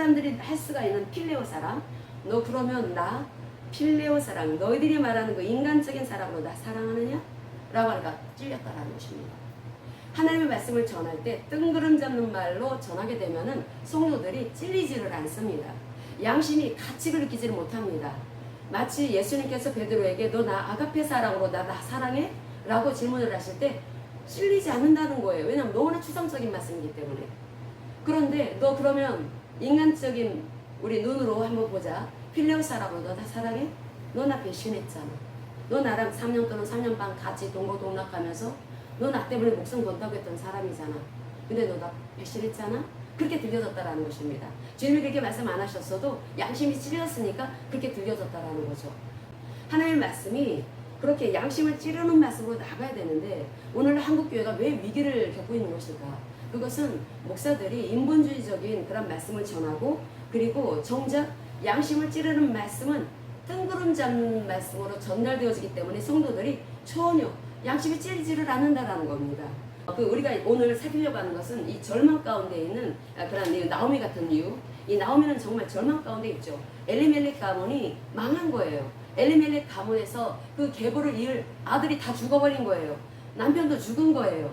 사람들이 할 수가 있는 필레오 사랑, 너 그러면 나 필레오 사랑, 너희들이 말하는 그 인간적인 사랑으로 나 사랑하느냐? 라고 하니까 찔렸다라는 것입니다. 하나님의 말씀을 전할 때 뜬구름 잡는 말로 전하게 되면은 성도들이 찔리지를 않습니다. 양심이 가치를 느끼지를 못합니다. 마치 예수님께서 베드로에게 너 나 아가페 사랑으로 나 사랑해? 라고 질문을 하실 때 찔리지 않는다는 거예요. 왜냐하면 너무나 추상적인 말씀이기 때문에. 그런데 너 그러면 인간적인 우리 눈으로 한번 보자. 필레오 사랑으로 너 나 사랑해? 너 나 배신했잖아. 너 나랑 3년 또는 3년 반 같이 동고동락하면서 너 나 때문에 목숨 건다고 했던 사람이잖아. 근데 너 나 배신했잖아? 그렇게 들려졌다라는 것입니다. 주님이 그렇게 말씀 안 하셨어도 양심이 찔렸으니까 그렇게 들려졌다라는 거죠. 하나님의 말씀이 그렇게 양심을 찌르는 말씀으로 나가야 되는데 오늘 한국교회가 왜 위기를 겪고 있는 것일까? 그것은 목사들이 인본주의적인 그런 말씀을 전하고 그리고 정작 양심을 찌르는 말씀은 뜬구름 잡는 말씀으로 전달되어지기 때문에 성도들이 전혀 양심이 찔리지를 않는다라는 겁니다. 우리가 오늘 살피려고 하는 것은 이 절망 가운데 있는 그런 이 나오미 같은 이유. 이 나오미는 정말 절망 가운데 있죠. 엘리멜렉 가문이 망한 거예요. 엘리멜렉 가문에서 그 계보를 이을 아들이 다 죽어버린 거예요. 남편도 죽은 거예요.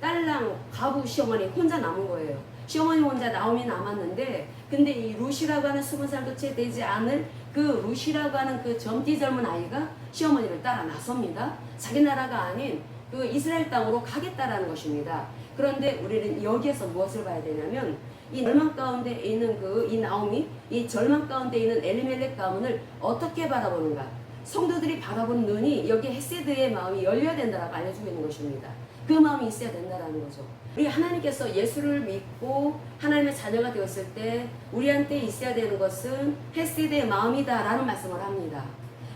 딸랑 가부 시어머니 혼자 남은 거예요. 시어머니 혼자 나오미 남았는데 근데 이 루시라고 하는 20살도 채 되지 않을 그 루시라고 하는 그 젊디 젊은 아이가 시어머니를 따라 나섭니다. 자기 나라가 아닌 그 이스라엘 땅으로 가겠다라는 것입니다. 그런데 우리는 여기에서 무엇을 봐야 되냐면 이 절망 가운데 있는 이 나오미, 이 절망 가운데 있는 엘리멜렉 가문을 어떻게 바라보는가? 성도들이 바라보는 눈이 여기 헤세드의 마음이 열려야 된다라고 알려주고 있는 것입니다. 그 마음이 있어야 된다라는 거죠. 우리 하나님께서 예수를 믿고 하나님의 자녀가 되었을 때 우리한테 있어야 되는 것은 헤세드의 마음이다라는 말씀을 합니다.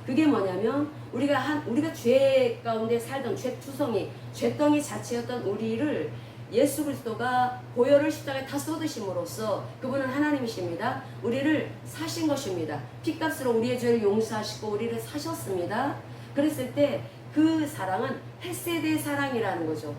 그게 뭐냐면 우리가 죄 가운데 살던 죄투성이, 죄덩이 자체였던 우리를 예수 그리스도가 보혈을 십자가에 다 쏟으심으로써 그분은 하나님이십니다. 우리를 사신 것입니다. 피값으로 우리의 죄를 용서하시고 우리를 사셨습니다. 그랬을 때 그 사랑은 헤세드의 사랑이라는 거죠.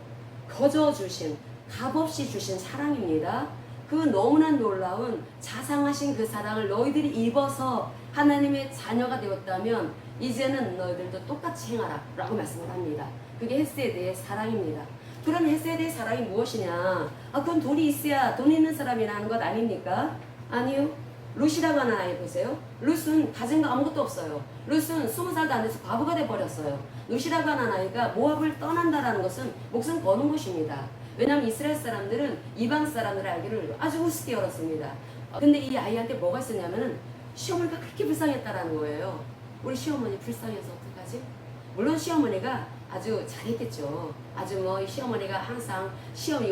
거저 주신, 값없이 주신 사랑입니다. 그 너무나 놀라운 자상하신 그 사랑을 너희들이 입어서 하나님의 자녀가 되었다면 이제는 너희들도 똑같이 행하라 라고 말씀을 합니다. 그게 헤세드의 사랑입니다. 그럼 헤세드의 사랑이 무엇이냐? 그건 돈이 있어야 돈 있는 사람이라는 것 아닙니까? 아니요. 룻이라고 하는 아이 보세요. 룻은 가진 거 아무것도 없어요. 룻은 20살도 안 돼서 과부가 돼버렸어요. 룻이라고 하는 아이가 모압을 떠난다라는 것은 목숨 거는 것입니다. 왜냐하면 이스라엘 사람들은 이방 사람들을 알기를 아주 우습게 열었습니다. 근데 이 아이한테 뭐가 있었냐면은 시어머니가 그렇게 불쌍했다라는 거예요. 우리 시어머니 불쌍해서 어떡하지? 물론 시어머니가 아주 잘했겠죠. 아주 시어머니가 항상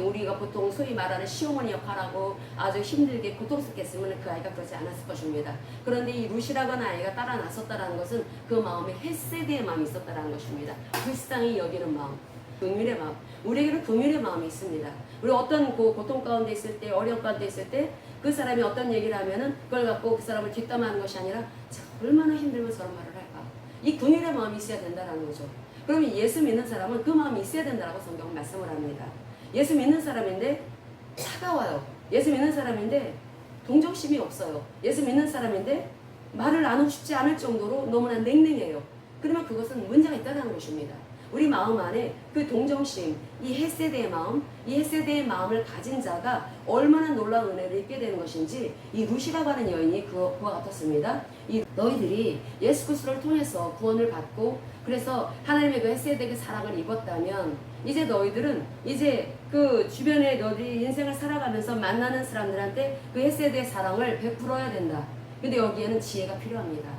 우리가 보통 소위 말하는 시어머니 역할하고 아주 힘들게 고통스럽게 했으면 그 아이가 그러지 않았을 것입니다. 그런데 이 루시라고 하는 아이가 따라 나섰다라는 것은 그 마음에 헤세드의 마음이 있었다라는 것입니다. 불쌍히 여기는 마음, 긍휼의 마음. 우리에게는 긍휼의 마음이 있습니다. 우리 어떤 고통 가운데 있을 때, 어려움 가운데 있을 때 그 사람이 어떤 얘기를 하면은 그걸 갖고 그 사람을 뒷담화하는 것이 아니라 얼마나 힘들면 저런 말을 할까? 이 긍휼의 마음이 있어야 된다는 거죠. 그러면 예수 믿는 사람은 그 마음이 있어야 된다고 성경은 말씀을 합니다. 예수 믿는 사람인데 차가워요. 예수 믿는 사람인데 동정심이 없어요. 예수 믿는 사람인데 말을 나누고 싶지 않을 정도로 너무나 냉랭해요. 그러면 그것은 문제가 있다는 것입니다. 우리 마음 안에 그 동정심, 이 헤세드의 마음, 이 헤세드의 마음을 가진 자가 얼마나 놀라운 은혜를 입게 되는 것인지 이 룻이라고 하는 여인이 그와 같았습니다. 이 너희들이 예수 그리스도를 통해서 구원을 받고 그래서 하나님의 그 헤세드의 그 사랑을 입었다면 이제 너희들은 이제 그 주변에 너희들이 인생을 살아가면서 만나는 사람들한테 그 헤세드의 사랑을 베풀어야 된다. 근데 여기에는 지혜가 필요합니다.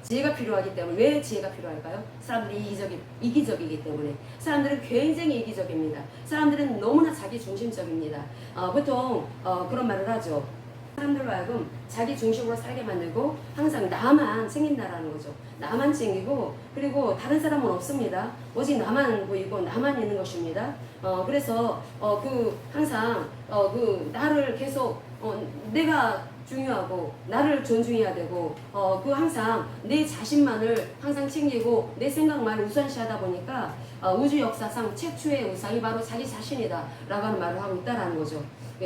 지혜가 필요하기 때문에. 왜 지혜가 필요할까요? 사람들이 이기적이기 때문에. 사람들은 굉장히 이기적입니다. 사람들은 너무나 자기 중심적입니다. 보통 그런 말을 하죠. 사람들로 하여금 자기 중심으로 살게 만들고 항상 나만 챙긴다라는 거죠. 나만 챙기고 그리고 다른 사람은 없습니다. 오직 나만 보이고 나만 있는 것입니다. 그래서 항상 나를 계속 내가 중요하고 나를 존중해야 되고 항상 내 자신만을 항상 챙기고 내 생각만 우선시하다 보니까 우주 역사상 최초의 우상이 바로 자기 자신이다 라고 하는 말을 하고 있다라는 거죠.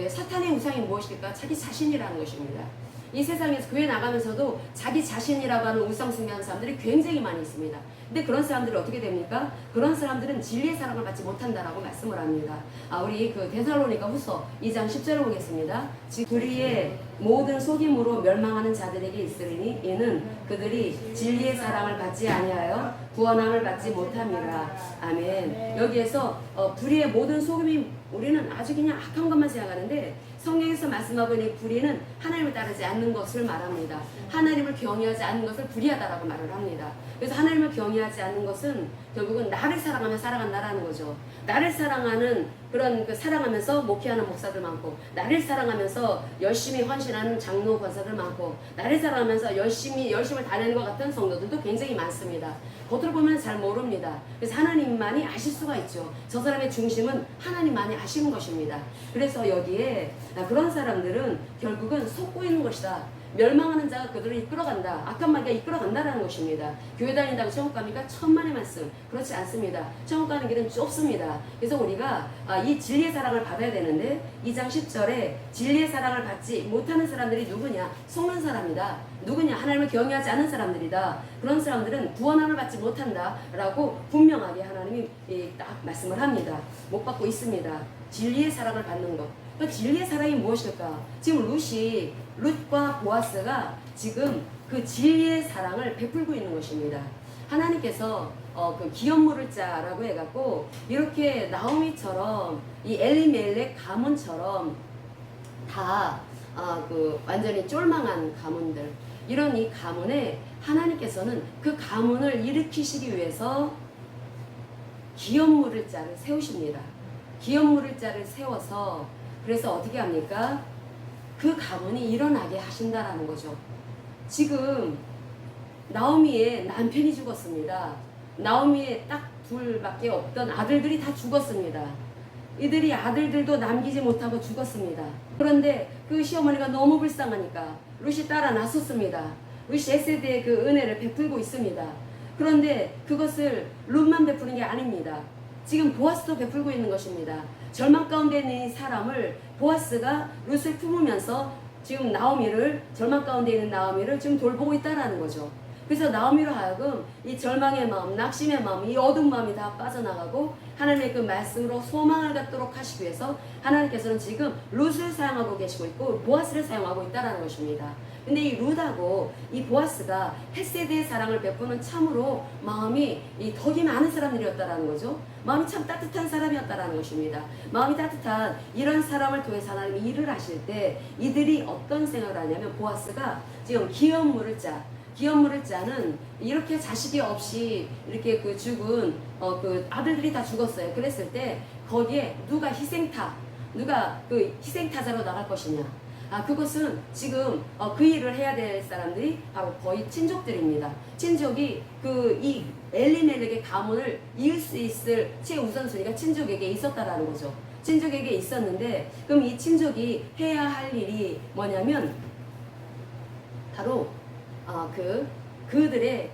사탄의 우상이 무엇일까? 자기 자신이라는 것입니다. 이 세상에서 교회 나가면서도 자기 자신이라고 하는 우상숭배하는 사람들이 굉장히 많이 있습니다. 근데 그런 사람들이 어떻게 됩니까? 그런 사람들은 진리의 사랑을 받지 못한다라고 말씀을 합니다. 우리 그 데살로니가 후서 2장 10절을 보겠습니다. 불의의 모든 속임으로 멸망하는 자들에게 있으리니 이는 그들이 진리의 사랑을 받지 아니하여 구원함을 받지 못함이라. 아멘. 여기에서 불의의 모든 속임이 우리는 아주 그냥 악한 것만 생각하는데 성경에서 말씀하고 있는 불의는 하나님을 따르지 않는 것을 말합니다. 하나님을 경외하지 않는 것을 불의하다라고 말을 합니다. 그래서 하나님을 경외하지 않는 것은 결국은 나를 사랑하며 살아간다라는 거죠. 나를 사랑하는 그런 사랑하면서 목회하는 목사들 많고, 나를 사랑하면서 열심히 헌신하는 장로 권사들 많고, 나를 사랑하면서 열심을 다내는 것 같은 성도들도 굉장히 많습니다. 겉으로 보면 잘 모릅니다. 그래서 하나님만이 아실 수가 있죠. 저 사람의 중심은 하나님만이 아시는 것입니다. 그래서 여기에 그런 사람들은 결국은 속고 있는 것이다. 멸망하는 자가 그들을 이끌어간다. 악한 마귀가 이끌어간다라는 것입니다. 교회 다닌다고 천국 갑니까? 천만의 말씀. 그렇지 않습니다. 천국 가는 길은 좁습니다. 그래서 우리가 이 진리의 사랑을 받아야 되는데 2장 10절에 진리의 사랑을 받지 못하는 사람들이 누구냐? 속는 사람이다. 누구냐? 하나님을 경외하지 않는 사람들이다. 그런 사람들은 구원함을 받지 못한다 라고 분명하게 하나님이 딱 말씀을 합니다. 못 받고 있습니다. 진리의 사랑을 받는 것. 그 진리의 사랑이 무엇일까? 지금 룻과 보아스가 지금 그 진리의 사랑을 베풀고 있는 것입니다. 하나님께서 그 기업물을 자라고 해갖고 이렇게 나오미처럼 이 엘리멜렉 가문처럼 다 그 완전히 쫄망한 가문들, 이런 이 가문에 하나님께서는 그 가문을 일으키시기 위해서 기업물을 자를 세우십니다. 기업물을 자를 세워서 그래서 어떻게 합니까? 그 가문이 일어나게 하신다라는 거죠. 지금 나오미의 남편이 죽었습니다. 나오미의 딱 둘밖에 없던 아들들이 다 죽었습니다. 이들이 아들들도 남기지 못하고 죽었습니다. 그런데 그 시어머니가 너무 불쌍하니까 룻이 따라 나섰습니다. 룻이 에세드의 그 은혜를 베풀고 있습니다. 그런데 그것을 룻만 베푸는 게 아닙니다. 지금 보아스도 베풀고 있는 것입니다. 절망 가운데 있는 사람을 보아스가 룻을 품으면서 지금 절망 가운데 있는 나오미를 지금 돌보고 있다라는 거죠. 그래서 나오미로 하여금 이 절망의 마음, 낙심의 마음, 이 어두운 마음이 다 빠져나가고 하나님의 그 말씀으로 소망을 갖도록 하시기 위해서 하나님께서는 지금 룻을 사용하고 계시고 있고 보아스를 사용하고 있다는 것입니다. 근데 이 룻하고 이 보아스가 헷세드의 사랑을 베푸는 참으로 마음이 덕이 많은 사람들이었다라는 거죠. 마음이 참 따뜻한 사람이었다라는 것입니다. 마음이 따뜻한 이런 사람을 통해서 하나님이 일을 하실 때 이들이 어떤 생각을 하냐면 보아스가 지금 기업물을 짜는 이렇게 자식이 없이 이렇게 그 죽은 그 아들들이 다 죽었어요. 그랬을 때 거기에 누가 그 희생타자로 나갈 것이냐? 그것은 지금 그 일을 해야 될 사람들이 바로 거의 친족들입니다. 친족이 이 엘리멜렉의 가문을 이을 수 있을 최우선순위가 친족에게 있었다라는 거죠. 친족에게 있었는데 그럼 이 친족이 해야 할 일이 뭐냐면 바로 그들의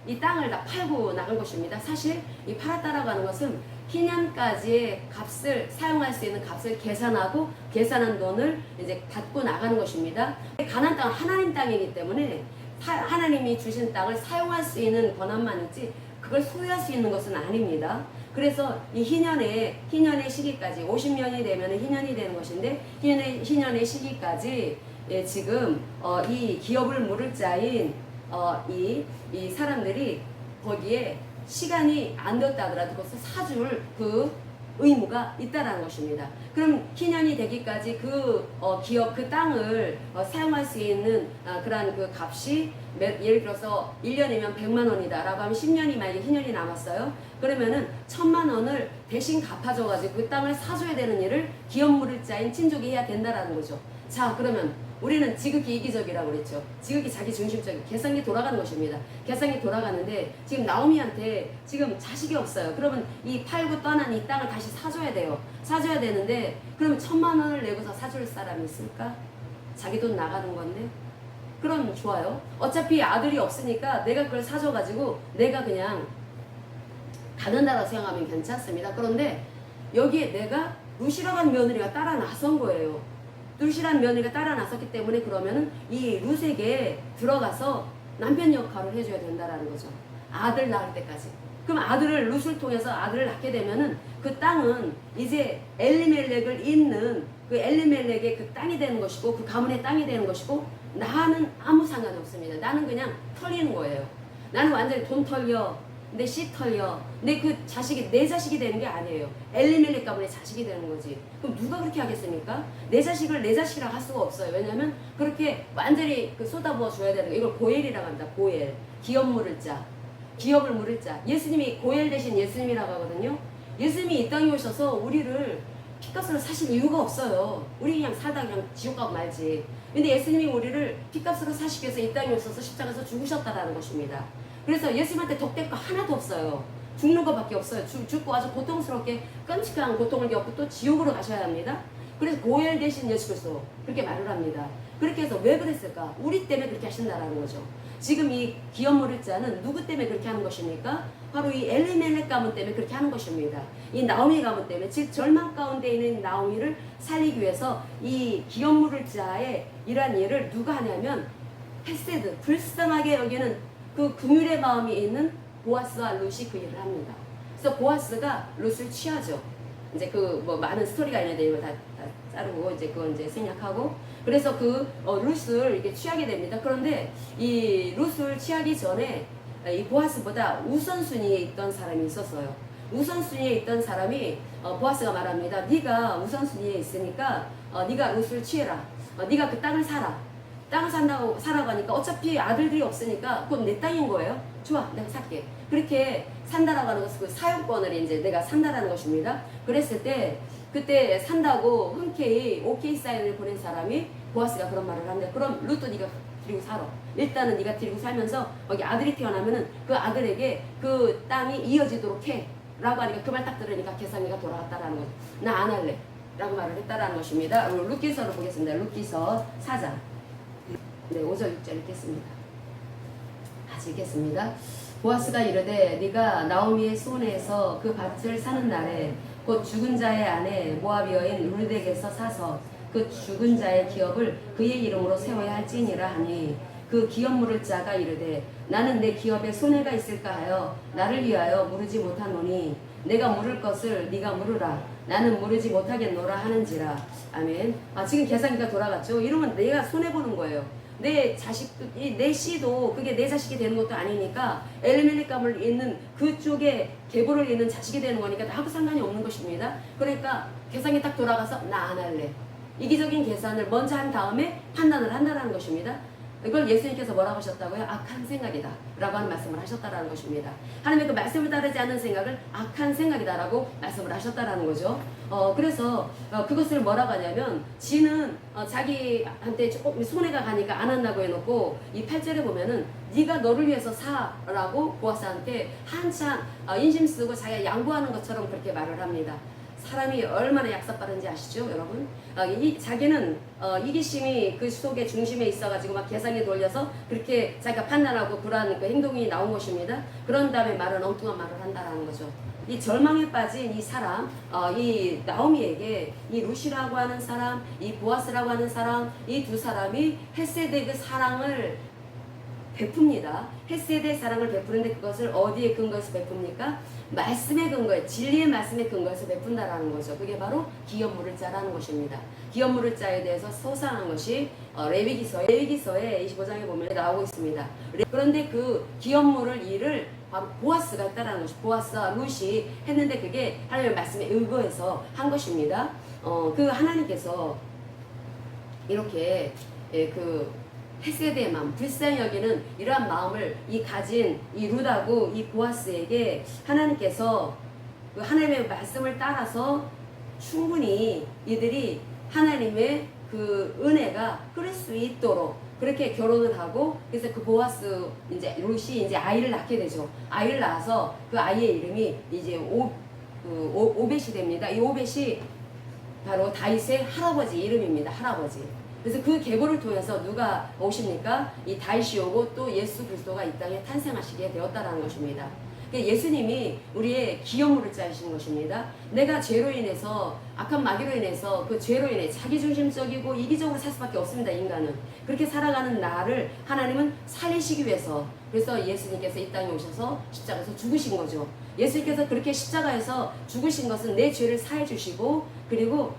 이 땅을 다 팔고 나간 것입니다. 사실 이 팔았다라고 하는 것은 희년까지의 값을 사용할 수 있는 값을 계산한 돈을 이제 갖고 나가는 것입니다. 가나안 땅은 하나님 땅이기 때문에 하나님이 주신 땅을 사용할 수 있는 권한만 있지 그걸 소유할 수 있는 것은 아닙니다. 그래서 이 희년의 시기까지 50년이 되면 희년이 되는 것인데 희년의 시기까지 지금 이 기업을 물을 자인 이 사람들이 거기에 시간이 안 되었다 하더라도 그것을 사줄 그 의무가 있다라는 것입니다. 그럼 희년이 되기까지 기업 그 땅을 사용할 수 있는 그러한 그 값이 예를 들어서 1년이면 100만 원이다 라고 하면 10년이 만약에 희년이 남았어요. 그러면은 1000만 원을 대신 갚아줘가지고 그 땅을 사줘야 되는 일을 기업 물을 자인 친족이 해야 된다라는 거죠. 자, 그러면 우리는 지극히 이기적이라고 그랬죠. 지극히 자기 중심적인 계산기 돌아가는 것입니다. 계산기 돌아가는데 지금 나오미한테 지금 자식이 없어요. 그러면 이 팔고 떠난 이 땅을 다시 사줘야 돼요. 사줘야 되는데 그러면 1000만 원을 내고서 사줄 사람이 있을까? 자기 돈 나가는 건데. 그럼 좋아요. 어차피 아들이 없으니까 내가 그걸 사줘가지고 내가 그냥 가는다라고 생각하면 괜찮습니다. 그런데 여기에 내가 루시라고 하는 며느리가 따라 나선 거예요. 룻이란 며느리가 따라 나섰기 때문에 그러면은 이 룻에게 들어가서 남편 역할을 해줘야 된다라는 거죠. 아들 낳을 때까지. 그럼 아들을 룻을 통해서 아들을 낳게 되면은 그 땅은 이제 엘리멜렉을 잇는 그 엘리멜렉의 그 땅이 되는 것이고 그 가문의 땅이 되는 것이고 나는 아무 상관이 없습니다. 나는 그냥 털리는 거예요. 나는 완전히 돈 털려. 내 씨 털려. 내 그 자식이 내 자식이 되는 게 아니에요. 엘리멜렉 가문의 자식이 되는 거지. 그럼 누가 그렇게 하겠습니까? 내 자식을 내 자식이라고 할 수가 없어요. 왜냐하면 그렇게 완전히 그 쏟아부어 줘야 되는 거. 이걸 고엘이라고 합니다. 고엘. 기업 물을 자. 기업을 물을 자. 예수님이 고엘 대신 예수님이라고 하거든요. 예수님이 이 땅에 오셔서 우리를 핏값으로 사실 이유가 없어요. 우리 그냥 살다 그냥 지옥 가고 말지. 근데 예수님이 우리를 핏값으로 사시기 위해서 이 땅에 오셔서 십자가에서 죽으셨다라는 것입니다. 그래서 예수님한테 덕될 거 하나도 없어요. 죽는 것밖에 없어요. 죽고 아주 고통스럽게 끔찍한 고통을 겪고 또 지옥으로 가셔야 합니다. 그래서 고엘 대신 예수 그리스도 그렇게 말을 합니다. 그렇게 해서 왜 그랬을까? 우리 때문에 그렇게 하신다라는 거죠. 지금 이 기업 물을 자는 누구 때문에 그렇게 하는 것입니까? 바로 이 엘리멜렉 가문 때문에 그렇게 하는 것입니다. 이 나오미 가문 때문에, 즉 절망 가운데 있는 나오미를 살리기 위해서 이 기업 물을 자의 이러한 일을 누가 하냐면 헤세드, 불쌍하게 여기는 그 긍휼의 마음이 있는 보아스와 룻이 그 일을 합니다. 그래서 보아스가 룻을 취하죠. 이제 그 뭐 많은 스토리가 있는데 이거 다 자르고 이제 그건 이제 생략하고 그래서 그 룻을 이렇게 취하게 됩니다. 그런데 이 룻을 취하기 전에 이 보아스보다 우선순위에 있던 사람이 있었어요. 우선순위에 있던 사람이 보아스가 말합니다. 네가 우선순위에 있으니까 네가 룻을 취해라. 네가 그 땅을 사라. 땅을 사라고 하니까 어차피 아들들이 없으니까 그건 내 땅인 거예요. 좋아, 내가 살게. 그렇게 산다라고 하는 것은 그 사용권을 이제 내가 산다라는 것입니다. 그랬을 때 그때 산다고 흔쾌히 오케이 사인을 보낸 사람이 보아스가 그런 말을 합니다. 그럼 룻도 네가 데리고 살아. 일단은 네가 데리고 살면서 거기 아들이 태어나면은 그 아들에게 그 땅이 이어지도록 해. 라고 하니까 그 말 딱 들으니까 계산이가 돌아갔다라는 거죠. 나 안 할래. 라고 말을 했다라는 것입니다. 룻기서를 보겠습니다. 룻기서 4장. 네, 5절 6절 읽겠습니다. 다시 읽겠습니다. 보아스가 이르되 네가 나오미의 손에서 그 밭을 사는 날에 곧 죽은 자의 아내 모압 여인 룻에게서 사서 그 죽은 자의 기업을 그의 이름으로 세워야 할지니라 하니 그 기업 물을 자가 이르되 나는 내 기업에 손해가 있을까 하여 나를 위하여 물으지 못하노니 내가 물을 것을 네가 물으라 나는 물으지 못하겠노라 하는지라. 아멘. 지금 계산기가 돌아갔죠. 이러면 내가 손해보는 거예요. 내 자식도, 내 씨도 그게 내 자식이 되는 것도 아니니까 엘리멜렉 가문을 잇는 그쪽에 계보를 잇는 자식이 되는 거니까 나하고 상관이 없는 것입니다. 그러니까 계산이 딱 돌아가서 나 안 할래. 이기적인 계산을 먼저 한 다음에 판단을 한다는 것입니다. 이걸 예수님께서 뭐라고 하셨다고요? 악한 생각이다 라고 하는 말씀을 하셨다라는 것입니다. 하나님의 그 말씀을 따르지 않는 생각을 악한 생각이다 라고 말씀을 하셨다라는 거죠. 그래서 그것을 뭐라고 하냐면 지는 자기한테 조금 손해가 가니까 안 한다고 해놓고 이 8절에 보면은 네가 너를 위해서 사라고 보아스한테 한참 인심 쓰고 자기가 양보하는 것처럼 그렇게 말을 합니다. 사람이 얼마나 약삭빠른지 아시죠, 여러분? 자기는 이기심이 그 속의 중심에 있어가지고 막 계산이 돌려서 그렇게 자기가 판단하고 그러한 그 행동이 나온 것입니다. 그런 다음에 말은 엉뚱한 말을 한다라는 거죠. 이 절망에 빠진 이 사람, 이 나오미에게 이 룻이라고 하는 사람, 이 보아스라고 하는 사람, 이 두 사람이 헤세드의 그 사랑을 베풉니다. 헤세드의 사랑을 베푸는데 그것을 어디에 근거해서 베풉니까? 말씀의 근거에, 진리의 말씀의 근거에서 베푼다라는 거죠. 그게 바로 기업 물을 자라는 것입니다. 기업 물을 자에 대해서 소상한 것이 레위기서의 25장에 보면 나오고 있습니다. 그런데 그 기업 물을 일을 바로 보아스가 했다라는 것이, 보아스와 룻이 했는데 그게 하나님의 말씀에 의거해서 한 것입니다. 그 하나님께서 이렇게 헤세드의 마음, 불쌍히 여기는 이러한 마음을 가진 이 룻하고 이 보아스에게 하나님께서 그 하나님의 말씀을 따라서 충분히 이들이 하나님의 그 은혜가 흐를 수 있도록 그렇게 결혼을 하고, 그래서 그 보아스 이제 룻이 이제 아이를 낳게 되죠. 아이를 낳아서 그 아이의 이름이 이제 오벳이 됩니다. 이 오벳이 바로 다윗의 할아버지 이름입니다. 할아버지. 그래서 그 계보를 통해서 누가 오십니까? 이 다윗이 오고 또 예수 그리스도가 이 땅에 탄생하시게 되었다라는 것입니다. 그러니까 예수님이 우리의 기업물을 짜시는 것입니다. 내가 죄로 인해서 악한 마귀로 인해서 그 죄로 인해 자기중심적이고 이기적으로 살 수밖에 없습니다. 인간은 그렇게 살아가는 나를 하나님은 살리시기 위해서 그래서 예수님께서 이 땅에 오셔서 십자가에서 죽으신 거죠. 예수님께서 그렇게 십자가에서 죽으신 것은 내 죄를 사해 주시고 그리고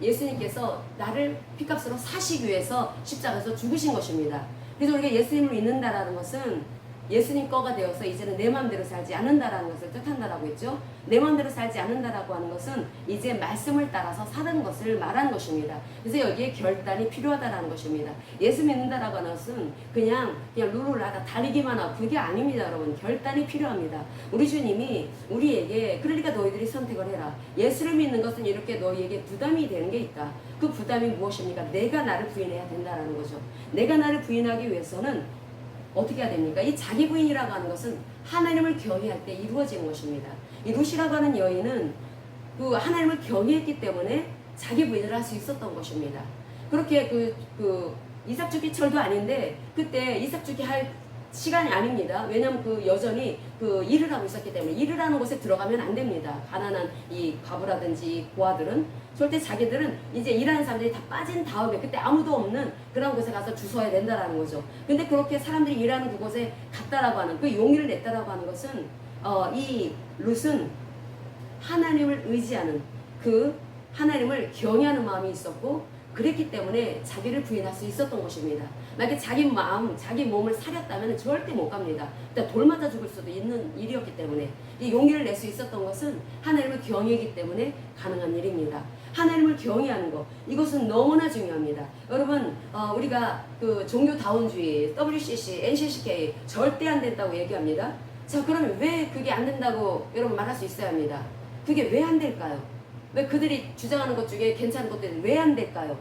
예수님께서 나를 피값으로 사시기 위해서 십자가에서 죽으신 것입니다. 그래서 우리가 예수님을 믿는다라는 것은 예수님 거가 되어서 이제는 내 마음대로 살지 않는다라는 것을 뜻한다라고 했죠. 내 마음대로 살지 않는다라고 하는 것은 이제 말씀을 따라서 사는 것을 말하는 것입니다. 그래서 여기에 결단이 필요하다라는 것입니다. 예수 믿는다라고 하는 것은 그냥 룰을 하다 달리기만 하고 그게 아닙니다. 여러분 결단이 필요합니다. 우리 주님이 우리에게 그러니까 너희들이 선택을 해라. 예수를 믿는 것은 이렇게 너희에게 부담이 되는 게 있다. 그 부담이 무엇입니까? 내가 나를 부인해야 된다라는 거죠. 내가 나를 부인하기 위해서는 어떻게 해야 됩니까? 이 자기 부인이라고 하는 것은 하나님을 경외할 때 이루어지는 것입니다. 이 루시라고 하는 여인은 그 하나님을 경외했기 때문에 자기 부인을 할 수 있었던 것입니다. 그렇게 이삭 죽기 철도 아닌데 그때 이삭 죽기 할 시간이 아닙니다. 왜냐하면 그 여전히 그 일을 하고 있었기 때문에 일을 하는 곳에 들어가면 안 됩니다. 가난한 이 과부라든지 고아들은 절대 자기들은 이제 일하는 사람들이 다 빠진 다음에 그때 아무도 없는 그런 곳에 가서 주워야 된다라는 거죠. 근데 그렇게 사람들이 일하는 그곳에 갔다라고 하는 그 용기를 냈다라고 하는 것은 이 룻은 하나님을 의지하는 그 하나님을 경외하는 마음이 있었고 그랬기 때문에 자기를 부인할 수 있었던 것입니다. 만약에 자기 마음, 자기 몸을 사렸다면 절대 못 갑니다. 일단 돌 맞아 죽을 수도 있는 일이었기 때문에 이 용기를 낼 수 있었던 것은 하나님을 경외하기 때문에 가능한 일입니다. 하나님을 경외하는 것 이것은 너무나 중요합니다. 여러분 우리가 그 종교다원주의, WCC, NCCK 절대 안 된다고 얘기합니다. 자 그러면 왜 그게 안 된다고 여러분 말할 수 있어야 합니다. 그게 왜 안 될까요? 왜 그들이 주장하는 것 중에 괜찮은 것들은 왜 안 될까요?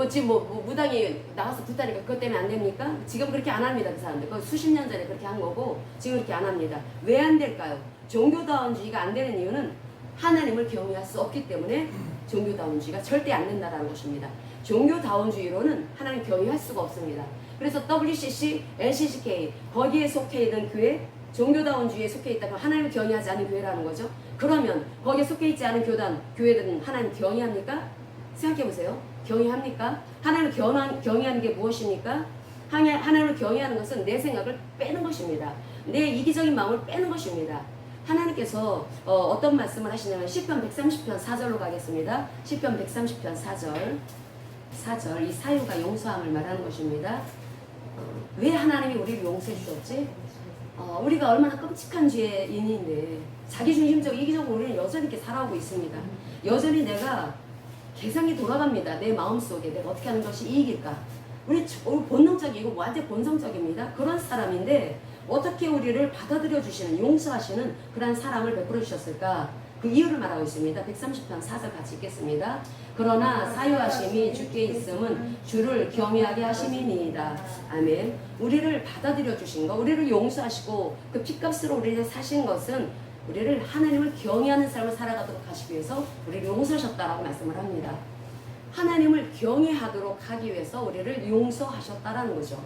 지금 무당이 나가서 붙다니까 그것 때문에 안 됩니까? 지금 그렇게 안 합니다. 그 사람들. 그 수십 년 전에 그렇게 한 거고 지금 그렇게 안 합니다. 왜 안 될까요? 종교다원주의가 안 되는 이유는 하나님을 경외할 수 없기 때문에 종교다원주의가 절대 안 된다는 것입니다. 종교다원주의로는 하나님 경외할 수가 없습니다. 그래서 WCC, NCCK 거기에 속해 있는 교회 종교다원주의에 속해 있다면 하나님을 경외하지 않는 교회라는 거죠. 그러면 거기에 속해 있지 않은 교회들은 하나님 경외합니까? 생각해보세요. 경외합니까? 하나님을 경외하는 게 무엇입니까? 하나님을 경외하는 것은 내 생각을 빼는 것입니다. 내 이기적인 마음을 빼는 것입니다. 하나님께서 어떤 말씀을 하시냐면 시편 130편 4절로 가겠습니다. 시편 130편 4절 이 사유가 용서함을 말하는 것입니다. 왜 하나님이 우리를 용서해 주셨지? 우리가 얼마나 끔찍한 죄인인데 자기중심적 이기적으로 우리는 여전히 이렇게 살아오고 있습니다. 여전히 내가 계산이 돌아갑니다. 내 마음속에 내가 어떻게 하는 것이 이익일까? 우리 본능적이고 완전 본성적입니다. 그런 사람인데 어떻게 우리를 받아들여 주시는 용서하시는 그런 사람을 베풀어 주셨을까? 그 이유를 말하고 있습니다. 130편 4절 같이 읽겠습니다. 그러나 사유하심이 주께 있음은 주를 경외하게 하심이니이다. 아멘. 우리를 받아들여 주신 것, 우리를 용서하시고 그 핏값으로 우리를 사신 것은 우리를 하나님을 경외하는 삶을 살아가도록 하시기 위해서 우리를 용서하셨다라고 말씀을 합니다. 하나님을 경외하도록 하기 위해서 우리를 용서하셨다라는 거죠.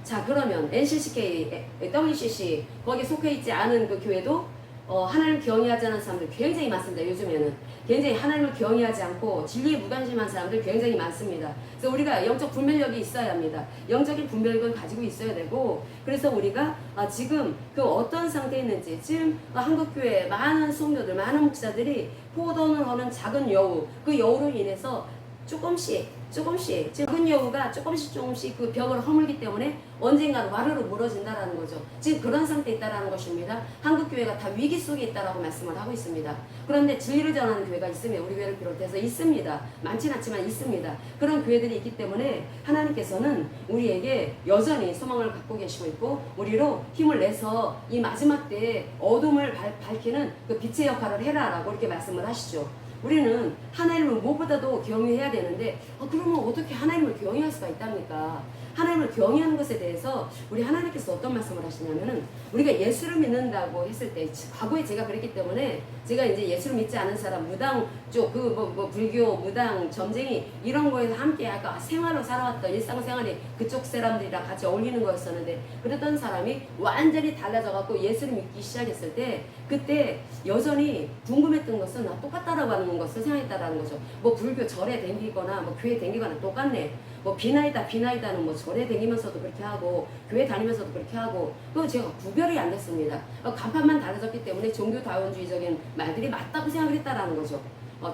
자 그러면 NCCK, WCC 거기에 속해 있지 않은 그 교회도 하나님을 경외하지 않은 사람들 굉장히 많습니다. 요즘에는 굉장히 하나님을 경외하지 않고 진리에 무관심한 사람들 굉장히 많습니다. 그래서 우리가 영적 분별력이 있어야 합니다. 영적인 분별력을 가지고 있어야 되고 그래서 우리가 지금 그 어떤 상태에 있는지 지금 한국교회 많은 성도들 많은 목사들이 포도원을 하는 작은 여우 그 여우로 인해서 조금씩 작은 여우가 조금씩 그 벽을 허물기 때문에 언젠가는 와르르 무너진다라는 거죠. 지금 그런 상태에 있다라는 것입니다. 한국교회가 다 위기 속에 있다라고 말씀을 하고 있습니다. 그런데 진리를 전하는 교회가 있으면 우리 교회를 비롯해서 있습니다. 많진 않지만 있습니다. 그런 교회들이 있기 때문에 하나님께서는 우리에게 여전히 소망을 갖고 계시고 있고 우리로 힘을 내서 이 마지막 때에 어둠을 밝히는 그 빛의 역할을 해라라고 이렇게 말씀을 하시죠. 우리는 하나님을 무엇보다도 경외해야 되는데 그러면 어떻게 하나님을 경외할 수가 있답니까? 하나님을 경외하는 것에 대해서 우리 하나님께서 어떤 말씀을 하시냐면은 우리가 예수를 믿는다고 했을 때 과거에 제가 그랬기 때문에 제가 이제 예수를 믿지 않은 사람 무당 쪽 불교 무당 점쟁이 이런 거에서 함께 약간 생활로 살아왔던 일상생활이 그쪽 사람들이랑 같이 어울리는 거였었는데 그랬던 사람이 완전히 달라져 갖고 예수를 믿기 시작했을 때 그때 여전히 궁금했던 것은 똑같다라고 하는 것을 생각했다라는 거죠. 뭐 불교 절에 댕기거나 뭐 교회 댕기거나 똑같네. 뭐 비나이다는 뭐 절에 다니면서도 그렇게 하고 교회 다니면서도 그렇게 하고 그거 제가 구별이 안 됐습니다. 간판만 달라졌기 때문에 종교다원주의적인 말들이 맞다고 생각을 했다라는 거죠.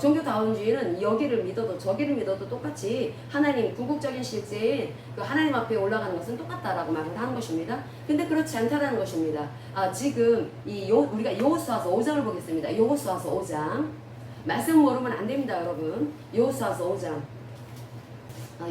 종교다원주의는 여기를 믿어도 저기를 믿어도 똑같이 하나님 궁극적인 실제인 그 하나님 앞에 올라가는 것은 똑같다라고 말을 하는 것입니다. 근데 그렇지 않다라는 것입니다. 지금 우리가 여호수아서 5장을 보겠습니다. 여호수아서 5장 말씀 모르면 안 됩니다, 여러분. 여호수아서 5장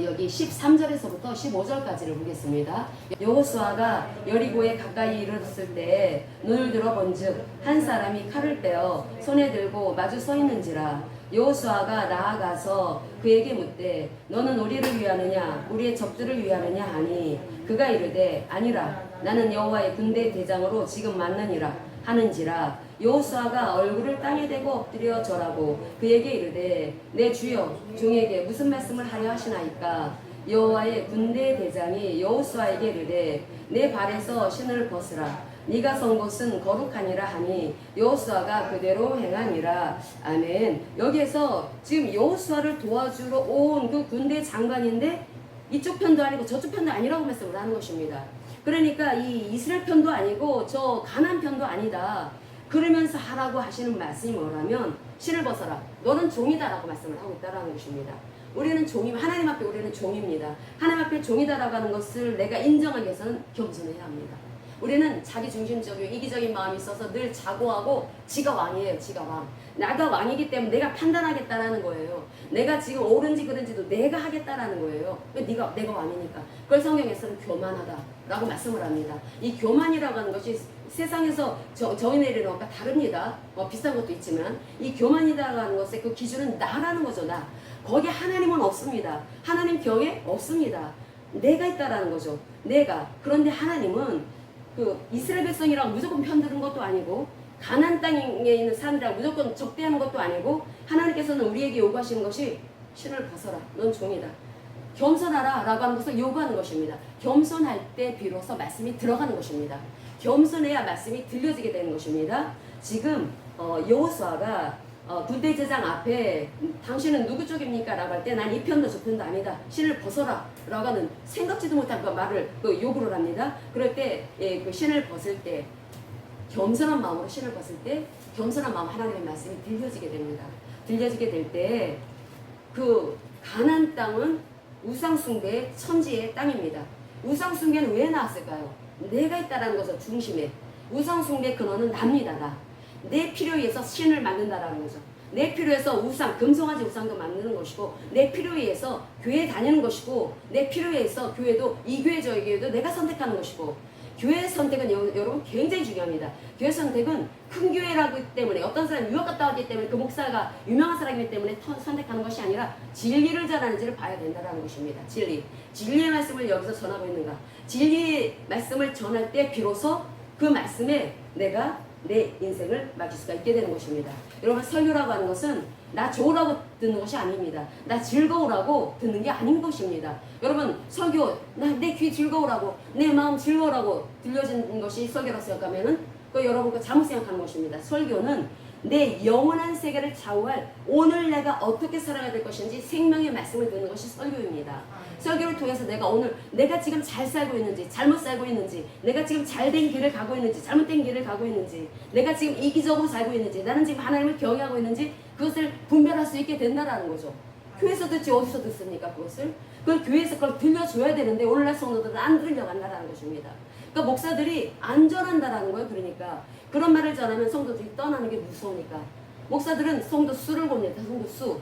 여기 13절에서부터 15절까지를 보겠습니다. 여호수아가 여리고에 가까이 이르렀을 때 눈을 들어본즉 한 사람이 칼을 빼어 손에 들고 마주 서 있는지라. 여호수아가 나아가서 그에게 묻되 너는 우리를 위하느냐 우리의 적들을 위하느냐 하니 그가 이르되 아니라 나는 여호와의 군대 대장으로 지금 맞느니라 하는지라. 여호수아가 얼굴을 땅에 대고 엎드려 절하고 그에게 이르되 내 주여 종에게 무슨 말씀을 하려 하시나이까. 여호와의 군대 대장이 여호수아에게 이르되 내 발에서 신을 벗으라 네가 선 곳은 거룩하니라 하니 여호수아가 그대로 행하니라. 아멘. 여기에서 지금 여호수아를 도와주러 온 그 군대 장관인데 이쪽 편도 아니고 저쪽 편도 아니라고 말씀을 하는 것입니다. 그러니까 이 이스라엘 편도 아니고 저 가나안 편도 아니다. 그러면서 하라고 하시는 말씀이 뭐라면 신을 벗어라. 너는 종이다라고 말씀을 하고 있다라는 것입니다. 우리는 종이면 하나님 앞에 우리는 종입니다. 하나님 앞에 종이다라고 하는 것을 내가 인정하기 위해서는 겸손해야 합니다. 우리는 자기중심적이고 이기적인 마음이 있어서 늘 자고하고 지가 왕이에요. 지가 왕. 나가 왕이기 때문에 내가 판단하겠다라는 거예요. 내가 지금 옳은지 그른지도 내가 하겠다라는 거예요. 내가 왕이니까. 그걸 성경에서는 교만하다라고 말씀을 합니다. 이 교만이라고 하는 것이 세상에서 저희네들은 뭔가 다릅니다. 비싼 것도 있지만 이 교만이라고 하는 것의 그 기준은 나라는 거죠. 나. 거기에 하나님은 없습니다. 하나님 경에 없습니다. 내가 있다라는 거죠. 내가. 그런데 하나님은 그 이스라엘 백성이랑 무조건 편드는 것도 아니고 가나안 땅에 있는 사람들이랑 무조건 적대하는 것도 아니고 하나님께서는 우리에게 요구하시는 것이 신을 벗어라. 넌 종이다. 겸손하라 라고 하는 것을 요구하는 것입니다. 겸손할 때 비로소 말씀이 들어가는 것입니다. 겸손해야 말씀이 들려지게 되는 것입니다. 지금 여호수아가 군대제장 앞에 당신은 누구 쪽입니까? 라고 할 때 난 이 편도 저 편도 아니다. 신을 벗어라 라고 하는 생각지도 못한 그 말을 요구를 합니다. 그럴 때 그 신을 벗을 때 겸손한 마음으로 신을 벗을 때 겸손한 마음 하나님의 말씀이 들려지게 됩니다. 들려지게 될 때 그 가나안 땅은 우상숭배의 천지의 땅입니다. 우상숭배는 왜 나왔을까요? 내가 있다라는 것을 중심에 우상숭배의 근원은 납니다. 나. 내 필요에 의해서 신을 만든다라는 거죠. 내 필요에 의해서 금송아지 우상도 만드는 것이고 내 필요에 의해서 교회 다니는 것이고 내 필요에 의해서 교회도 이 교회 저 교회도 내가 선택하는 것이고 교회 선택은 여러분 굉장히 중요합니다. 교회 선택은 큰 교회라기 때문에 어떤 사람이 유학 갔다 왔기 때문에 그 목사가 유명한 사람이기 때문에 선택하는 것이 아니라 진리를 전하는지를 봐야 된다는 것입니다. 진리의 말씀을 여기서 전하고 있는가. 진리의 말씀을 전할 때 비로소 그 말씀에 내가 내 인생을 맡길 수가 있게 되는 것입니다. 여러분 설교라고 하는 것은 나 좋으라고 듣는 것이 아닙니다. 나 즐거우라고 듣는 게 아닌 것입니다. 여러분 설교 내 귀 즐거우라고 내 마음 즐거우라고 들려진 것이 설교라고 생각하면은 그 여러분과 잘못 생각하는 것입니다. 설교는 내 영원한 세계를 좌우할 오늘 내가 어떻게 살아야 될 것인지 생명의 말씀을 듣는 것이 설교입니다. 설교를 통해서 내가 지금 잘 살고 있는지 잘못 살고 있는지 내가 지금 잘된 길을 가고 있는지 잘못된 길을 가고 있는지 내가 지금 이기적으로 살고 있는지 나는 지금 하나님을 경외하고 있는지 그것을 분별할 수 있게 된다는 거죠. 교회에서 듣지 어디서 듣습니까? 그걸 교회에서 그걸 들려줘야 되는데 오늘날 성도들은 안 들려간다는 것입니다. 그러니까 목사들이 안 전한다라는 거예요. 그러니까 그런 말을 전하면 성도들이 떠나는 게 무서우니까 목사들은 성도 수를 봅니다. 성도 수.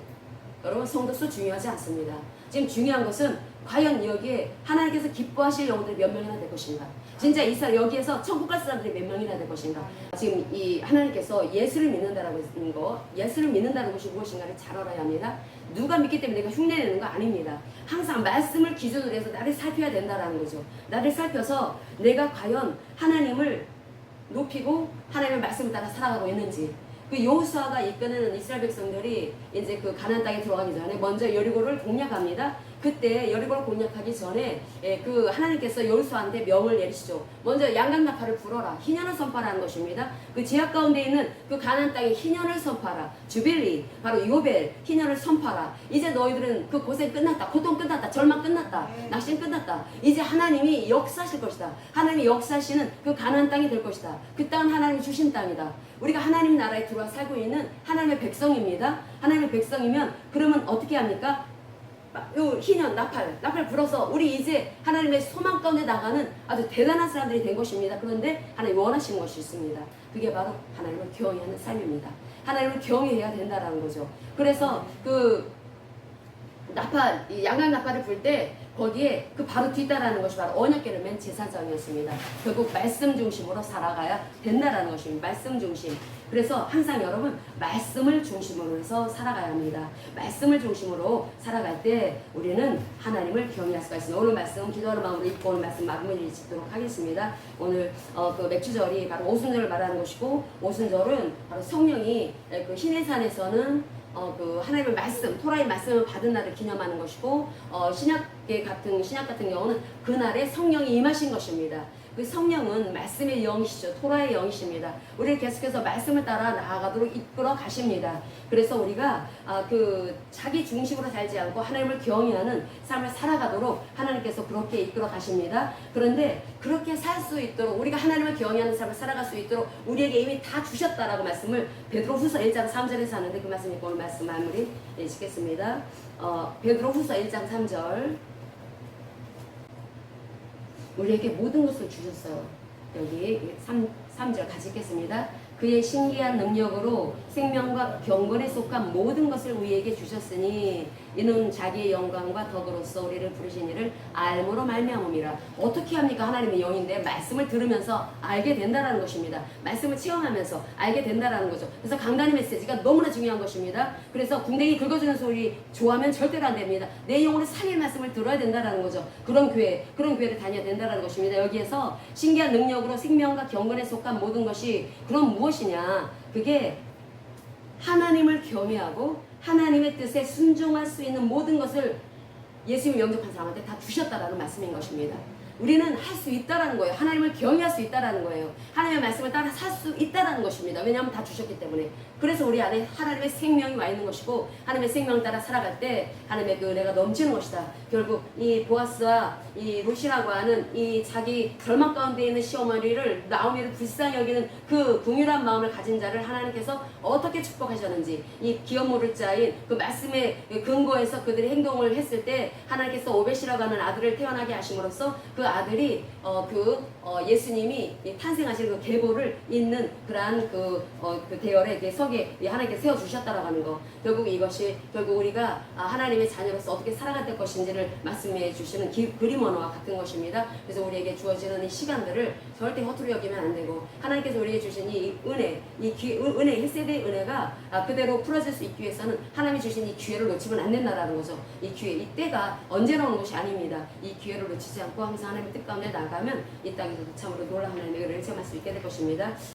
여러분 성도 수 중요하지 않습니다. 지금 중요한 것은 과연 여기에 하나님께서 기뻐하실 영혼들이 몇 명이나 될 것인가? 진짜 이스라엘 여기에서 천국 갈 사람들이 몇 명이나 될 것인가? 지금 이 하나님께서 예수를 믿는다라고 했는 거, 예수를 믿는다는 것이 무엇인가를 잘 알아야 합니다. 누가 믿기 때문에 내가 흉내내는 거 아닙니다. 항상 말씀을 기준으로 해서 나를 살펴야 된다라는 거죠. 나를 살펴서 내가 과연 하나님을 높이고 하나님의 말씀을 따라 살아가고 있는지. 그 여호수아가 이끄는 이스라엘 백성들이 이제 그 가나안 땅에 들어가기 전에 먼저 여리고를 공략합니다. 그때 여리고를 공략하기 전에 그 하나님께서 여호수아한테 명을 내리시죠. 먼저 양강나팔을 불어라. 희년을 선포하라는 것입니다. 그 지하 가운데 있는 그 가나안 땅에 희년을 선포하라. 주빌리, 바로 요벨, 희년을 선포하라. 이제 너희들은 그 고생 끝났다. 고통 끝났다. 절망 끝났다. 낙심 끝났다. 이제 하나님이 역사하실 것이다. 하나님이 역사하시는 그 가나안 땅이 될 것이다. 그 땅은 하나님이 주신 땅이다. 우리가 하나님 나라에 들어와 살고 있는 하나님의 백성입니다. 하나님의 백성이면 그러면 어떻게 합니까? 요 희년 나팔 불어서 우리 이제 하나님의 소망 가운데 나가는 아주 대단한 사람들이 된 것입니다. 그런데 하나님 원하시는 것이 있습니다. 그게 바로 하나님을 경외하는 삶입니다. 하나님을 경외해야 된다라는 거죠. 그래서 그 나팔, 이 양강 나팔을 불 때 거기에 그 바로 뒤따라는 것이 바로 언약궤를 맨 제사장이었습니다. 결국 말씀 중심으로 살아가야 된다라는 것입니다. 말씀 중심. 그래서 항상 여러분 말씀을 중심으로 해서 살아가야 합니다. 말씀을 중심으로 살아갈 때 우리는 하나님을 경외할 수가 있습니다. 오늘 말씀 기도하는 마음으로 읽고 오늘 말씀 마무리 짓도록 하겠습니다. 오늘 그 맥주절이 바로 오순절을 말하는 것이고 오순절은 바로 성령이 그 시내산에서는 그 하나님의 말씀, 토라의 말씀을 받은 날을 기념하는 것이고 신약 같은 경우는 그날에 성령이 임하신 것입니다. 그 성령은 말씀의 영이시죠. 토라의 영이십니다. 우리를 계속해서 말씀을 따라 나아가도록 이끌어 가십니다. 그래서 우리가 그 자기 중심으로 살지 않고 하나님을 경외하는 삶을 살아가도록 하나님께서 그렇게 이끌어 가십니다. 그런데 그렇게 살 수 있도록 우리가 하나님을 경외하는 삶을 살아갈 수 있도록 우리에게 이미 다 주셨다라고 말씀을 베드로후서 1장 3절에서 하는데 그 말씀 읽고 오늘 말씀 마무리 짓겠습니다. 베드로후서 1장 3절 우리에게 모든 것을 주셨어요. 여기 3절 같이 읽겠습니다. 그의 신기한 능력으로 생명과 경건에 속한 모든 것을 우리에게 주셨으니 이는 자기의 영광과 덕으로서 우리를 부르신 이를 알므로 말미암음이라. 어떻게 합니까? 하나님의 영인데 말씀을 들으면서 알게 된다는 것입니다. 말씀을 체험하면서 알게 된다는 거죠. 그래서 강단의 메시지가 너무나 중요한 것입니다. 그래서 궁뎅이 긁어주는 소리 좋아하면 절대로 안 됩니다. 내 영혼을 살릴 말씀을 들어야 된다는 거죠. 그런 교회를 다녀야 된다는 것입니다. 여기에서 신기한 능력으로 생명과 경건에 속한 모든 것이 그럼 무엇이냐? 그게 하나님을 경외하고 하나님의 뜻에 순종할 수 있는 모든 것을 예수님을 영접한 사람한테 다 주셨다라는 말씀인 것입니다. 우리는 할 수 있다라는 거예요. 하나님을 경외할 수 있다라는 거예요. 하나님의 말씀을 따라 살 수 있다라는 것입니다. 왜냐하면 다 주셨기 때문에. 그래서 우리 안에 하나님의 생명이 와 있는 것이고 하나님의 생명을 따라 살아갈 때 하나님의 그 은혜가 넘치는 것이다. 결국 이 보아스와 이 룻이라고 하는 이 자기 절망 가운데 있는 시어머니를 나오미를 불쌍히 여기는 그 긍휼한 마음을 가진 자를 하나님께서 어떻게 축복하셨는지 이 기업 모를 자인 그 말씀의 근거에서 그들이 행동을 했을 때 하나님께서 오벳이라고 하는 아들을 태어나게 하심으로써 그 아들이 예수님이 탄생하신 그 계보를 잇는 그러한 그 대열에 석에 하나님께 세워 주셨다라고 하는 거. 결국 이것이 결국 우리가 하나님의 자녀로서 어떻게 살아갈 때 것인지를 말씀해 주시는 그림 언어와 같은 것입니다. 그래서 우리에게 주어지는 이 시간들을 절대 허투루 여기면 안 되고 하나님께서 우리에게 주신 이 은혜, 은혜, 1세대의 은혜가 그대로 풀어질 수 있기 위해서는 하나님이 주신 이 기회를 놓치면 안 된다라는 거죠. 이 기회, 이 때가 언제나 오는 것이 아닙니다. 이 기회를 놓치지 않고 항상 하나님의 뜻 가운데 나가면 이 땅에서도 참으로 놀라운 하나님의 은혜를 체험할 수 있게 될 것입니다.